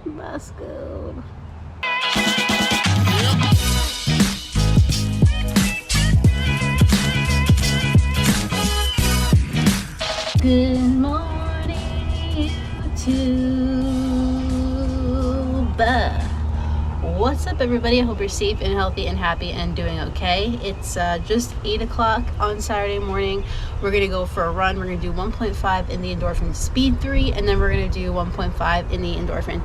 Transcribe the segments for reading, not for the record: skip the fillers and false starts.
Basco. Good morning, YouTube. What's up, everybody? I hope you're safe and healthy and happy and doing okay. It's just 8 o'clock on Saturday morning. We're going to go for a run. We're going to do 1.5 in the Endorphin Speed 3, and then we're going to do 1.5 in the Endorphin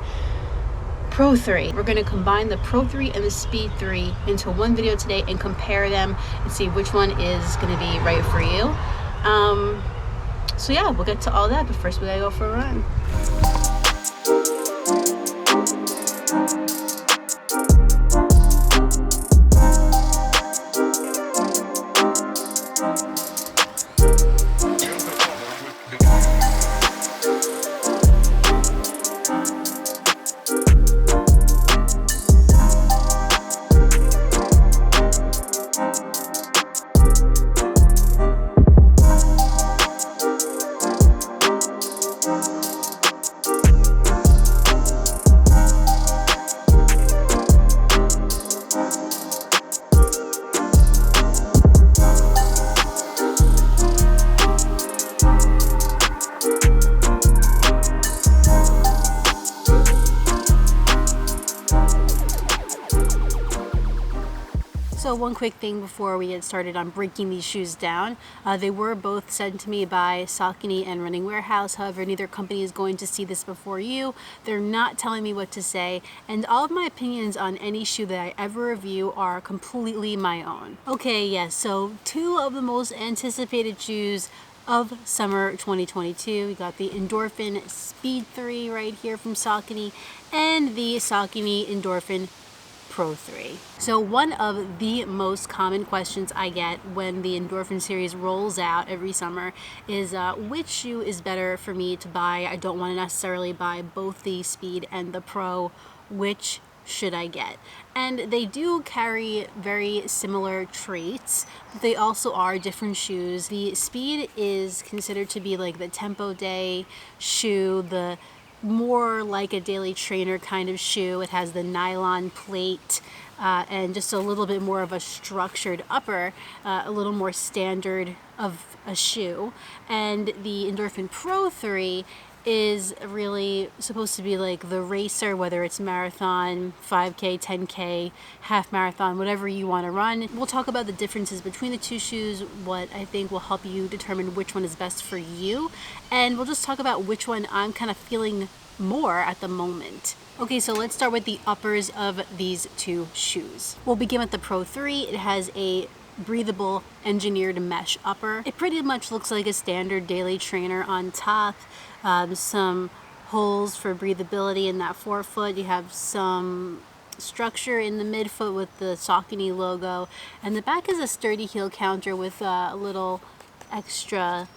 Pro 3. We're going to combine the Pro 3 and the Speed 3 into one video today and compare them and see which one is going to be right for you. So yeah, we'll get to all that, but first we gotta go for a run. So one quick thing before we get started on breaking these shoes down. They were both sent to me by Saucony and Running Warehouse. However, neither company is going to see this before you. They're not telling me what to say, and all of my opinions on any shoe that I ever review are completely my own. Okay, yes, so two of the most anticipated shoes of summer 2022. We got the Endorphin Speed 3 right here from Saucony and the Saucony Endorphin Pro 3. So one of the most common questions I get when the Endorphin series rolls out every summer is which shoe is better for me to buy? I don't want to necessarily buy both the Speed and the Pro. Which should I get? And they do carry very similar traits, but they also are different shoes. The Speed is considered to be like the tempo day shoe, the more like a daily trainer kind of shoe. It has the nylon plate and just a little bit more of a structured upper, a little more standard of a shoe. And the Endorphin Pro 3 is really supposed to be like the racer, whether it's marathon, 5K, 10K, half marathon, whatever you want to run. We'll talk about the differences between the two shoes, what I think will help you determine which one is best for you, and we'll just talk about which one I'm kind of feeling more at the moment. Okay, so let's start with the uppers of these two shoes. We'll begin with the Pro 3. It has a breathable engineered mesh upper. It pretty much looks like a standard daily trainer on top. Some holes for breathability in that forefoot. You have some structure in the midfoot with the Saucony logo, and the back is a sturdy heel counter with a little extra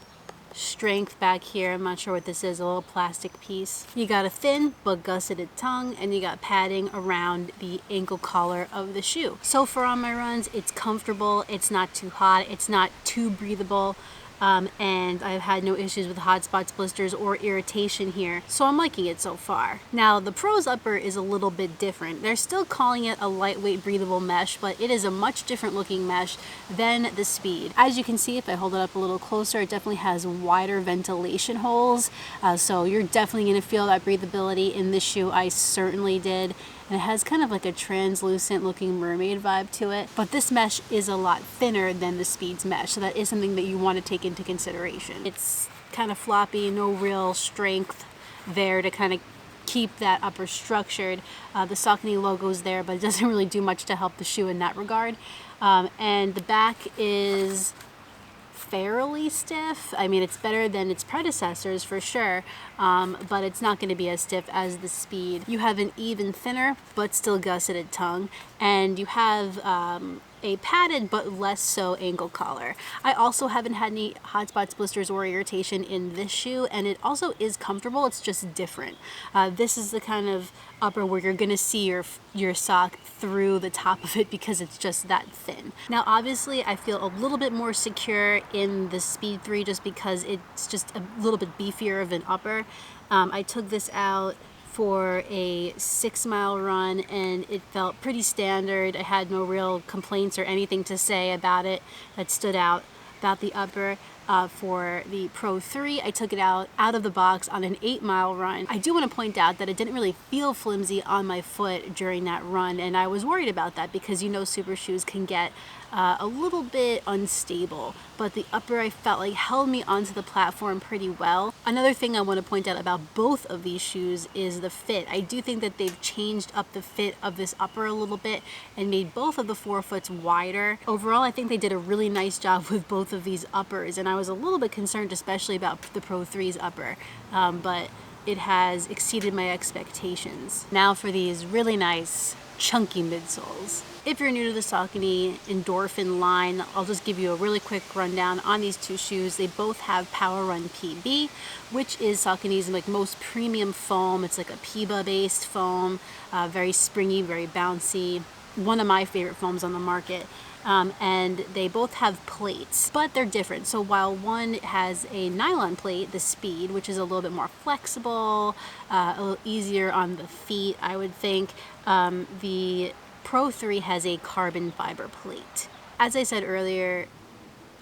strength back here. I'm not sure what this is, a little plastic piece. You got a thin but gusseted tongue, and you got padding around the ankle collar of the shoe. So far on my runs, it's comfortable, it's not too hot, it's not too breathable. And I've had no issues with hot spots, blisters, or irritation here. So I'm liking it so far. Now, the Pro's upper is a little bit different. They're still calling it a lightweight breathable mesh, but it is a much different looking mesh than the Speed. As you can see, if I hold it up a little closer, it definitely has wider ventilation holes. So you're definitely going to feel that breathability in this shoe. I certainly did. And it has kind of like a translucent looking mermaid vibe to it. But this mesh is a lot thinner than the Speed's mesh, so that is something that you want to take into consideration. It's kind of floppy, no real strength there to kind of keep that upper structured. The Saucony logo is there, but it doesn't really do much to help the shoe in that regard. And the back is fairly stiff. I mean, it's better than its predecessors for sure, but it's not going to be as stiff as the Speed. You have an even thinner but still gusseted tongue, and you have a padded but less so ankle collar. I also haven't had any hot spots, blisters, or irritation in this shoe, and it also is comfortable. It's just different. This is the kind of upper where you're gonna see your sock through the top of it because it's just that thin. Now obviously I feel a little bit more secure in the Speed 3 just because it's just a little bit beefier of an upper. I took this out for a 6-mile run, and it felt pretty standard. I had no real complaints or anything to say about it that stood out about the upper. For the Pro 3, I took it out of the box on an 8-mile run. I do want to point out that it didn't really feel flimsy on my foot during that run, and I was worried about that because super shoes can get a little bit unstable, but the upper I felt like held me onto the platform pretty well. Another thing I want to point out about both of these shoes is the fit. I do think that they've changed up the fit of this upper a little bit and made both of the forefoots wider. Overall, I think they did a really nice job with both of these uppers, and I was a little bit concerned especially about the Pro 3's upper, but it has exceeded my expectations. Now for these really nice chunky midsoles. If you're new to the Saucony Endorphin line, I'll just give you a really quick rundown on these two shoes. They both have Power Run PB, which is Saucony's most premium foam. It's like a PBA based foam, very springy, very bouncy. One of my favorite foams on the market. And they both have plates, but they're different. So while one has a nylon plate, the Speed, which is a little bit more flexible, a little easier on the feet, I would think, the Pro 3 has a carbon fiber plate. As I said earlier,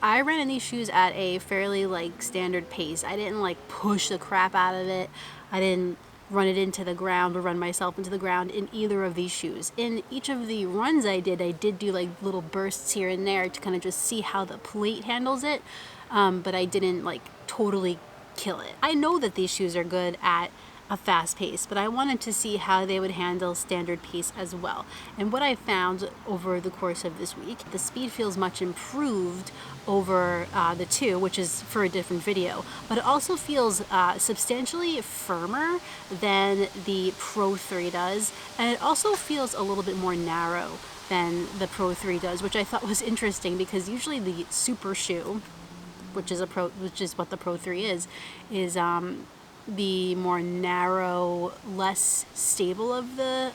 I ran in these shoes at a fairly standard pace. I didn't push the crap out of it. I didn't run it into the ground or run myself into the ground in either of these shoes. In each of the runs I did do little bursts here and there to kind of just see how the plate handles it, but I didn't totally kill it. I know that these shoes are good at a fast pace, but I wanted to see how they would handle standard pace as well. And what I found over the course of this week, the Speed feels much improved over the two, which is for a different video, but it also feels substantially firmer than the Pro 3 does, and it also feels a little bit more narrow than the Pro 3 does, which I thought was interesting because usually the super shoe, which is what the Pro 3 is the more narrow, less stable of the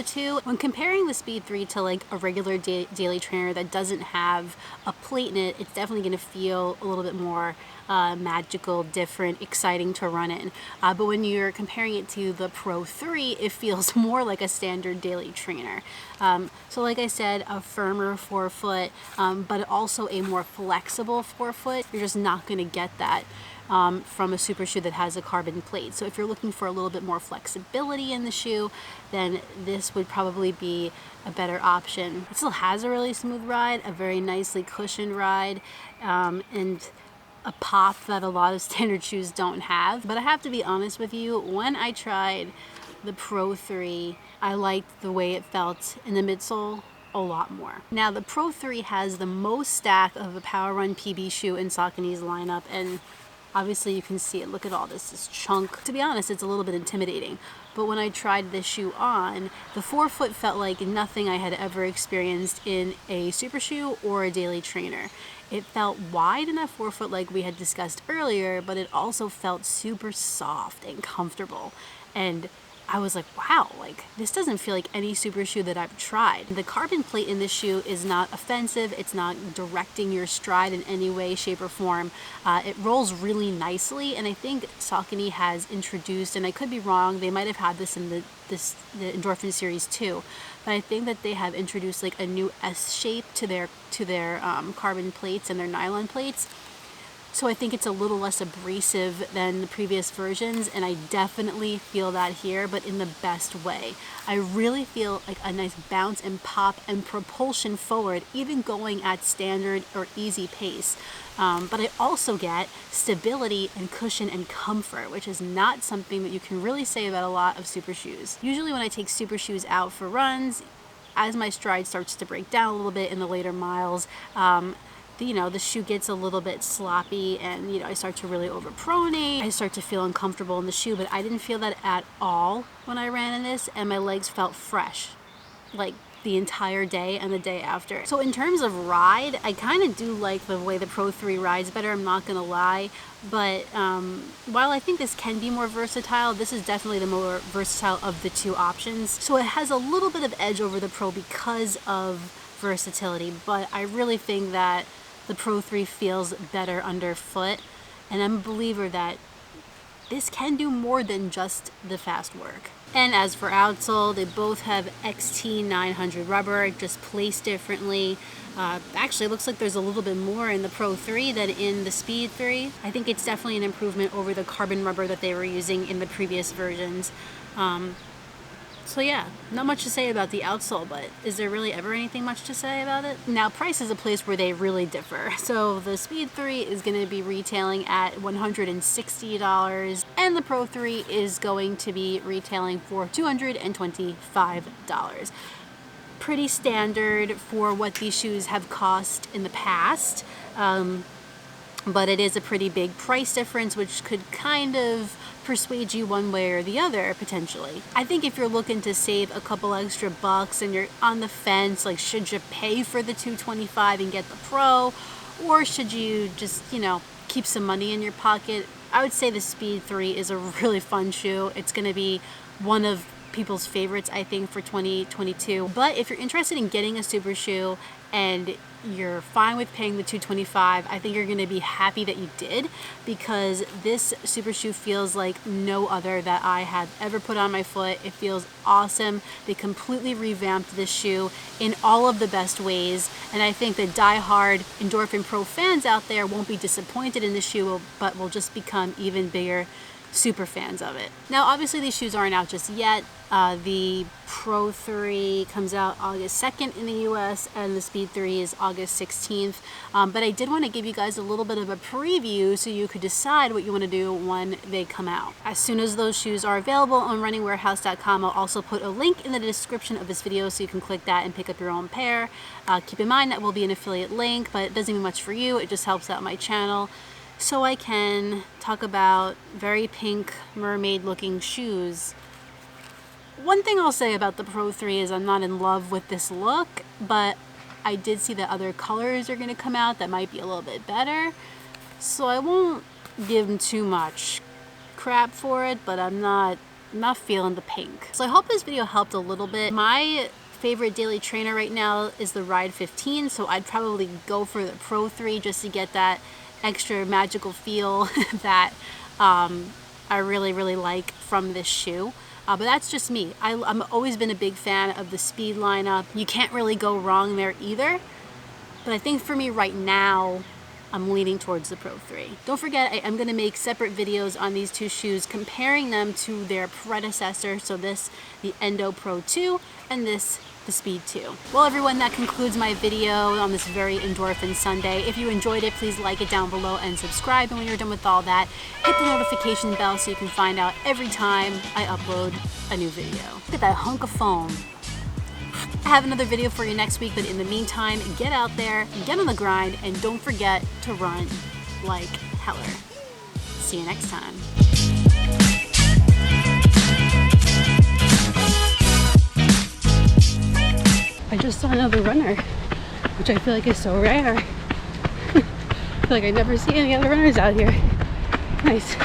two. When comparing the Speed 3 to a regular daily trainer that doesn't have a plate in it, it's definitely going to feel a little bit more magical, different, exciting to run in. But when you're comparing it to the Pro 3, it feels more like a standard daily trainer. So like I said, a firmer forefoot, but also a more flexible forefoot. You're just not going to get that from a super shoe that has a carbon plate. So if you're looking for a little bit more flexibility in the shoe, then this would probably be a better option. It still has a really smooth ride, a very nicely cushioned ride, and a pop that a lot of standard shoes don't have. But I have to be honest with you, when I tried the Pro 3, I liked the way it felt in the midsole a lot more. Now the Pro 3 has the most stack of a Power Run PB shoe in Saucony's lineup, and obviously you can see it. Look at all this chunk. To be honest, it's a little bit intimidating. But when I tried this shoe on, the forefoot felt like nothing I had ever experienced in a super shoe or a daily trainer. It felt wide in that forefoot like we had discussed earlier, but it also felt super soft and comfortable. And I was like, wow, this doesn't feel like any super shoe that I've tried. The carbon plate in this shoe is not offensive. It's not directing your stride in any way, shape, or form. It rolls really nicely, and I think Saucony has introduced, and I could be wrong, they might have had this in the Endorphin series too, but I think that they have introduced a new S shape to their carbon plates and their nylon plates. So I think it's a little less abrasive than the previous versions, and I definitely feel that here, but in the best way. I really feel a nice bounce and pop and propulsion forward, even going at standard or easy pace. But I also get stability and cushion and comfort, which is not something that you can really say about a lot of super shoes. Usually when I take super shoes out for runs, as my stride starts to break down a little bit in the later miles, the shoe gets a little bit sloppy, and I start to really overpronate. I start to feel uncomfortable in the shoe, but I didn't feel that at all when I ran in this, and my legs felt fresh the entire day and the day after. So in terms of ride, I kind of do like the way the Pro 3 rides better, I'm not gonna lie, but while I think this can be more versatile, this is definitely the more versatile of the two options. So it has a little bit of edge over the Pro because of versatility, but I really think that the Pro 3 feels better underfoot, and I'm a believer that this can do more than just the fast work. And as for outsole, they both have XT900 rubber, just placed differently. Actually, it looks like there's a little bit more in the Pro 3 than in the Speed 3. I think it's definitely an improvement over the carbon rubber that they were using in the previous versions. So yeah, not much to say about the outsole, but is there really ever anything much to say about it? Now, price is a place where they really differ. So the Speed 3 is going to be retailing at $160, and the Pro 3 is going to be retailing for $225. Pretty standard for what these shoes have cost in the past, but it is a pretty big price difference, which could kind of persuade you one way or the other, potentially. I think if you're looking to save a couple extra bucks and you're on the fence, like, should you pay for the $225 and get the Pro, or should you just, you know, keep some money in your pocket? I would say the Speed 3 is a really fun shoe. It's going to be one of people's favorites, I think, for 2022. But if you're interested in getting a super shoe and you're fine with paying the $225, I think you're going to be happy that you did, because this super shoe feels like no other that I have ever put on my foot. It feels awesome. They completely revamped this shoe in all of the best ways, and I think the die-hard Endorphin Pro fans out there won't be disappointed in this shoe, but will just become even bigger super fans of it. Now, obviously these shoes aren't out just yet. The Pro 3 comes out August 2nd in the US, and the Speed 3 is August 16th. But I did want to give you guys a little bit of a preview so you could decide what you want to do when they come out. As soon as those shoes are available on runningwarehouse.com, I'll also put a link in the description of this video so you can click that and pick up your own pair. Keep in mind that will be an affiliate link, but it doesn't mean much for you. It just helps out my channel, so I can talk about very pink mermaid looking shoes. One thing I'll say about the Pro 3 is I'm not in love with this look, but I did see that other colors are going to come out that might be a little bit better, so I won't give them too much crap for it, but I'm not feeling the pink. So I hope this video helped a little bit. My favorite daily trainer right now is the Ride 15, so I'd probably go for the Pro 3 just to get that extra magical feel that I really like from this shoe. But that's just me. I've always been a big fan of the Speed lineup. You can't really go wrong there either. But I think for me right now, I'm leaning towards the Pro 3. Don't forget, I'm going to make separate videos on these two shoes, comparing them to their predecessor. So this, the Endo Pro 2, and this, the Speed 2. Well, everyone, that concludes my video on this very Endorphin Sunday. If you enjoyed it, please like it down below and subscribe. And when you're done with all that, hit the notification bell so you can find out every time I upload a new video. Look at that hunk of foam. I have another video for you next week, but in the meantime, get out there, get on the grind, and don't forget to run like Heller. See you next time. I just saw another runner, which I feel like is so rare. I feel like I never see any other runners out here. Nice.